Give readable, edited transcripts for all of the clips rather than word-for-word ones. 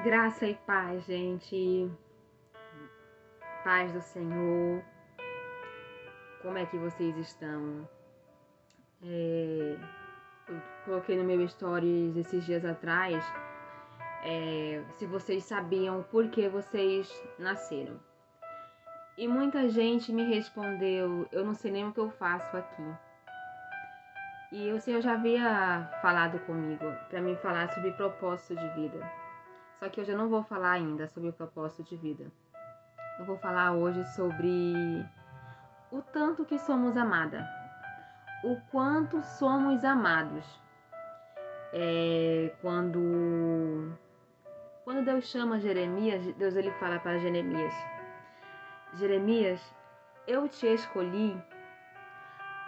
Graça e paz, gente. Paz do Senhor. Como é que vocês estão? Eu coloquei no meu stories esses dias atrás se vocês sabiam por que vocês nasceram. E muita gente me respondeu, eu não sei nem o que eu faço aqui. E o Senhor já havia falado comigo para mim falar sobre propósito de vida. Só que hoje eu não vou falar ainda sobre o propósito de vida. Eu vou falar hoje sobre o tanto que somos amadas, o quanto somos amados. Quando Deus chama Jeremias, Deus ele fala para Jeremias: Jeremias, eu te escolhi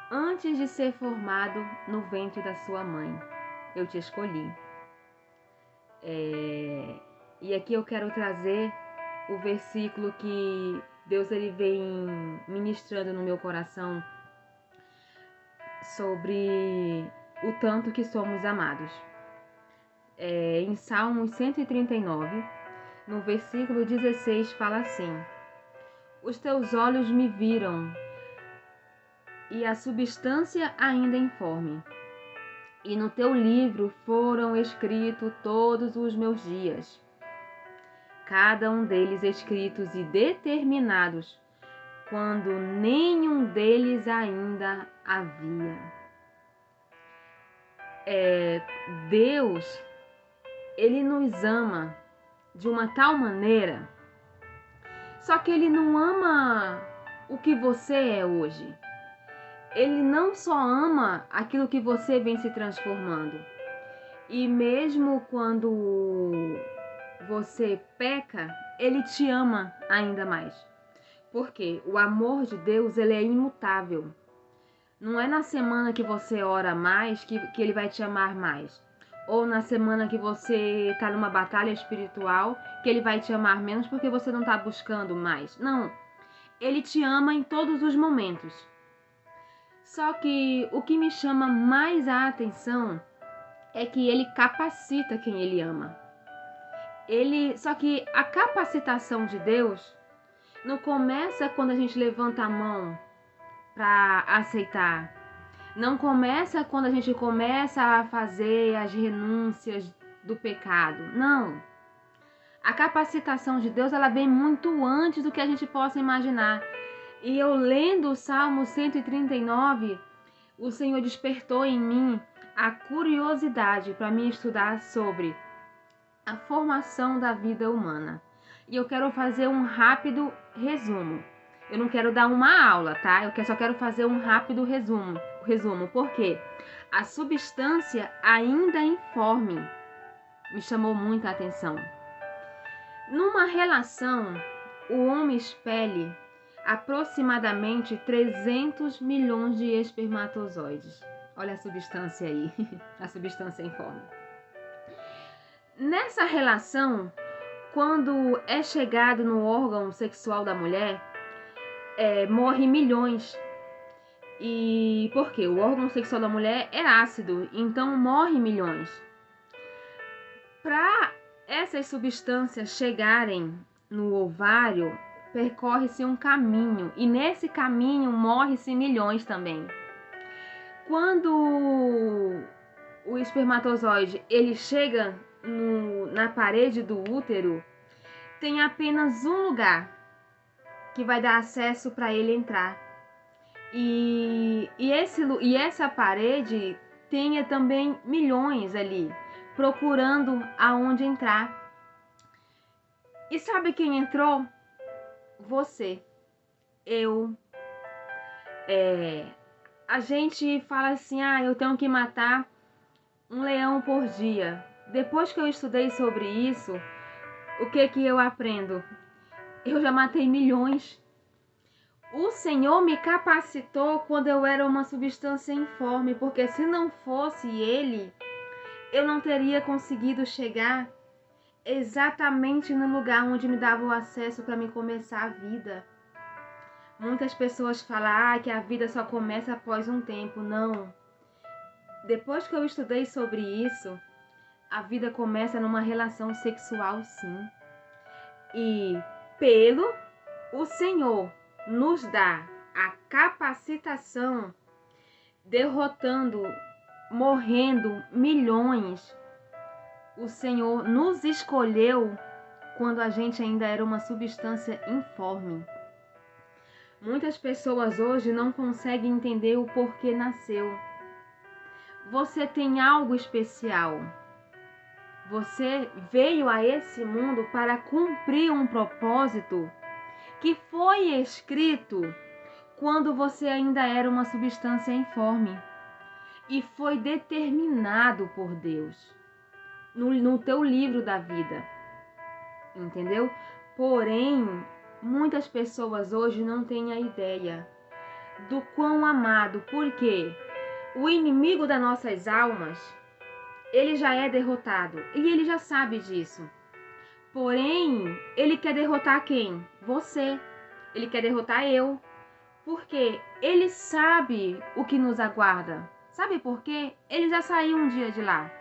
antes de ser formado no ventre da sua mãe. Eu te escolhi. E aqui eu quero trazer o versículo que Deus ele vem ministrando no meu coração sobre o tanto que somos amados. Em Salmos 139, no versículo 16, fala assim: os teus olhos me viram, e a substância ainda informe, e no teu livro foram escritos todos os meus dias, cada um deles escritos e determinados, quando nenhum deles ainda havia. Deus, ele nos ama de uma tal maneira, só que ele não ama o que você é hoje. Ele não só ama aquilo que você vem se transformando. E mesmo quando você peca, ele te ama ainda mais. Porque o amor de Deus, ele é imutável. Não é na semana que você ora mais que ele vai te amar mais. Ou na semana que você está numa batalha espiritual, que ele vai te amar menos porque você não está buscando mais. Não. Ele te ama em todos os momentos. Só que o que me chama mais a atenção é que ele capacita quem ele ama. Só que a capacitação de Deus não começa quando a gente levanta a mão para aceitar. Não começa quando a gente começa a fazer as renúncias do pecado. Não. A capacitação de Deus, ela vem muito antes do que a gente possa imaginar. E eu lendo o Salmo 139, o Senhor despertou em mim a curiosidade para mim estudar sobre a formação da vida humana. E eu quero fazer um rápido resumo. Eu não quero dar uma aula, tá? Eu só quero fazer um rápido resumo, porque a substância ainda informe me chamou muita atenção. Numa relação, o homem expele aproximadamente 300 milhões de espermatozoides. Olha a substância aí, a substância informe. Nessa relação, quando é chegado no órgão sexual da mulher, morre milhões. E por quê? O órgão sexual da mulher é ácido, então morre milhões. Para essas substâncias chegarem no ovário, percorre-se um caminho, e nesse caminho morre-se milhões também. Quando o espermatozoide ele chega na parede do útero, tem apenas um lugar que vai dar acesso para ele entrar. E essa parede tem também milhões ali, procurando aonde entrar. E sabe quem entrou? Você, eu. A gente fala assim, eu tenho que matar um leão por dia. Depois que eu estudei sobre isso, o que eu aprendo? Eu já matei milhões. O Senhor me capacitou quando eu era uma substância informe, porque se não fosse Ele, eu não teria conseguido chegar exatamente no lugar onde me dava o acesso para me começar a vida. Muitas pessoas falam que a vida só começa após um tempo. Não. Depois que eu estudei sobre isso, A vida começa numa relação sexual, sim. E pelo o Senhor nos dá a capacitação, derrotando, morrendo milhões. O Senhor nos escolheu quando a gente ainda era uma substância informe. Muitas pessoas hoje não conseguem entender o porquê nasceu. Você tem algo especial. Você veio a esse mundo para cumprir um propósito que foi escrito quando você ainda era uma substância informe e foi determinado por Deus no teu livro da vida, entendeu? Porém, muitas pessoas hoje não têm a ideia do quão amado, porque o inimigo das nossas almas, ele já é derrotado e ele já sabe disso. Porém, ele quer derrotar quem? Você. Ele quer derrotar eu. Porque ele sabe o que nos aguarda. Sabe por quê? Ele já saiu um dia de lá.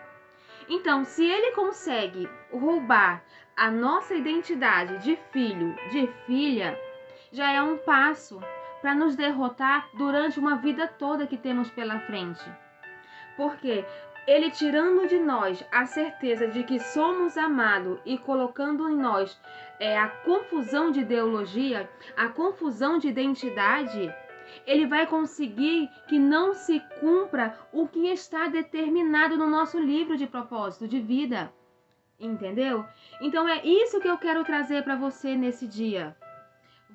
Então, se ele consegue roubar a nossa identidade de filho, de filha, já é um passo para nos derrotar durante uma vida toda que temos pela frente. Porque ele tirando de nós a certeza de que somos amados e colocando em nós a confusão de ideologia, a confusão de identidade, ele vai conseguir que não se cumpra o que está determinado no nosso livro de propósito de vida. Entendeu? Então é isso que eu quero trazer para você nesse dia.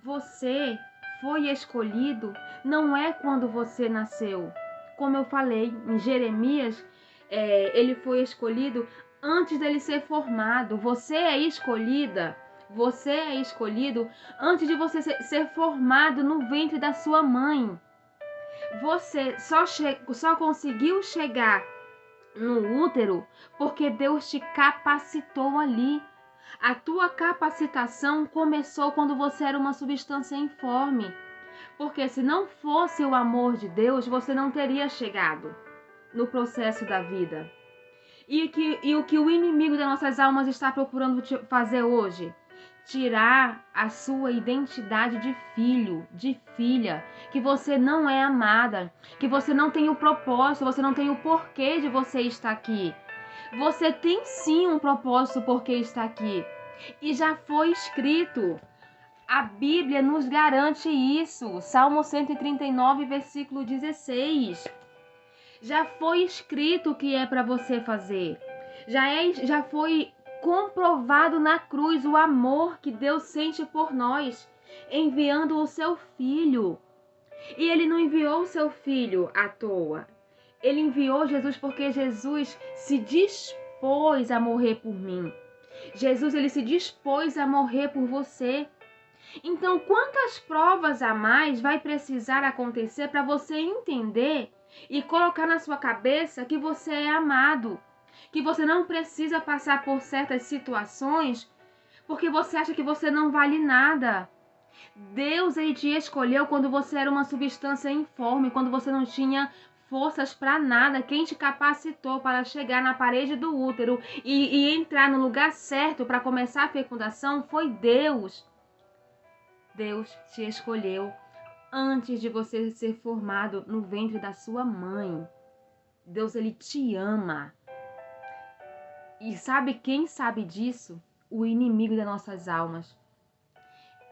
Você foi escolhido não é quando você nasceu. Como eu falei, em Jeremias, ele foi escolhido antes dele ser formado. Você é escolhida, você é escolhido antes de você ser formado no ventre da sua mãe. Você só conseguiu chegar no útero porque Deus te capacitou ali. A tua capacitação começou quando você era uma substância informe. Porque se não fosse o amor de Deus, você não teria chegado no processo da vida. E o que o inimigo das nossas almas está procurando fazer hoje? Tirar a sua identidade de filho, de filha, que você não é amada, que você não tem o propósito, você não tem o porquê de você estar aqui. Você tem sim um propósito porque está aqui. E já foi escrito. A Bíblia nos garante isso. Salmo 139, versículo 16. Já foi escrito o que é para você fazer. Já foi comprovado na cruz o amor que Deus sente por nós, enviando o seu Filho. E Ele não enviou o seu Filho à toa. Ele enviou Jesus porque Jesus se dispôs a morrer por mim. Jesus, ele se dispôs a morrer por você. Então, quantas provas a mais vai precisar acontecer para você entender e colocar na sua cabeça que você é amado, que você não precisa passar por certas situações porque você acha que você não vale nada. Deus, ele te escolheu quando você era uma substância informe, quando você não tinha forças para nada. Quem te capacitou para chegar na parede do útero e entrar no lugar certo para começar a fecundação foi Deus. Deus te escolheu antes de você ser formado no ventre da sua mãe. Deus, ele te ama. E sabe quem sabe disso? O inimigo das nossas almas.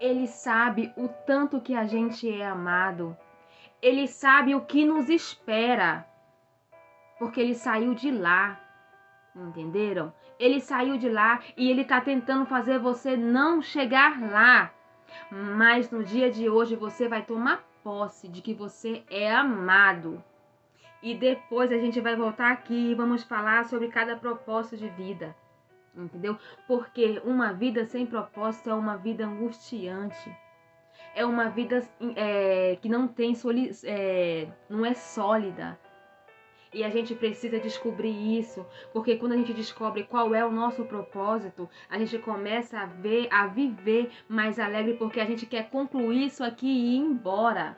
Ele sabe o tanto que a gente é amado. Ele sabe o que nos espera. Porque ele saiu de lá. Entenderam? Ele saiu de lá e ele está tentando fazer você não chegar lá. Mas no dia de hoje você vai tomar posse de que você é amado. E depois a gente vai voltar aqui e vamos falar sobre cada propósito de vida. Entendeu? Porque uma vida sem propósito é uma vida angustiante. É uma vida que não tem não é sólida. E a gente precisa descobrir isso, porque quando a gente descobre qual é o nosso propósito, a gente começa a viver mais alegre, porque a gente quer concluir isso aqui e ir embora.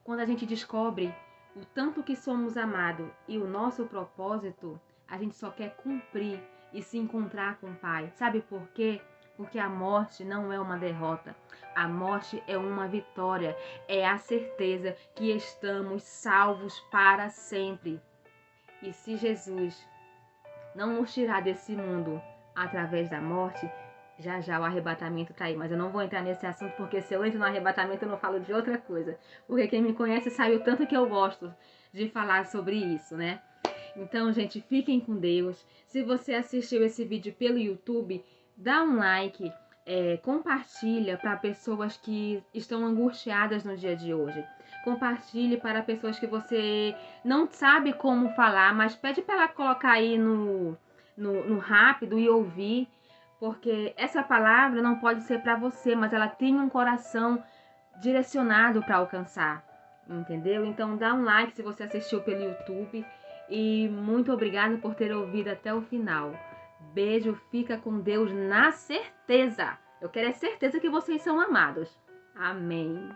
Quando a gente descobre o tanto que somos amados e o nosso propósito, A gente só quer cumprir e se encontrar com o Pai. Sabe por quê? Porque a morte não é uma derrota. A morte é uma vitória. É a certeza que estamos salvos para sempre. E se Jesus não nos tirar desse mundo através da morte, já já o arrebatamento tá aí. Mas eu não vou entrar nesse assunto, porque se eu entro no arrebatamento eu não falo de outra coisa. Porque quem me conhece sabe o tanto que eu gosto de falar sobre isso, né? Então, gente, fiquem com Deus. Se você assistiu esse vídeo pelo YouTube, dá um like, compartilha para pessoas que estão angustiadas no dia de hoje. Compartilhe para pessoas que você não sabe como falar, mas pede para ela colocar aí no rápido e ouvir, porque essa palavra não pode ser para você, mas ela tem um coração direcionado para alcançar, entendeu? Então dá um like se você assistiu pelo YouTube e muito obrigada por ter ouvido até o final. Beijo, fica com Deus na certeza. Eu quero é certeza que vocês são amados. Amém.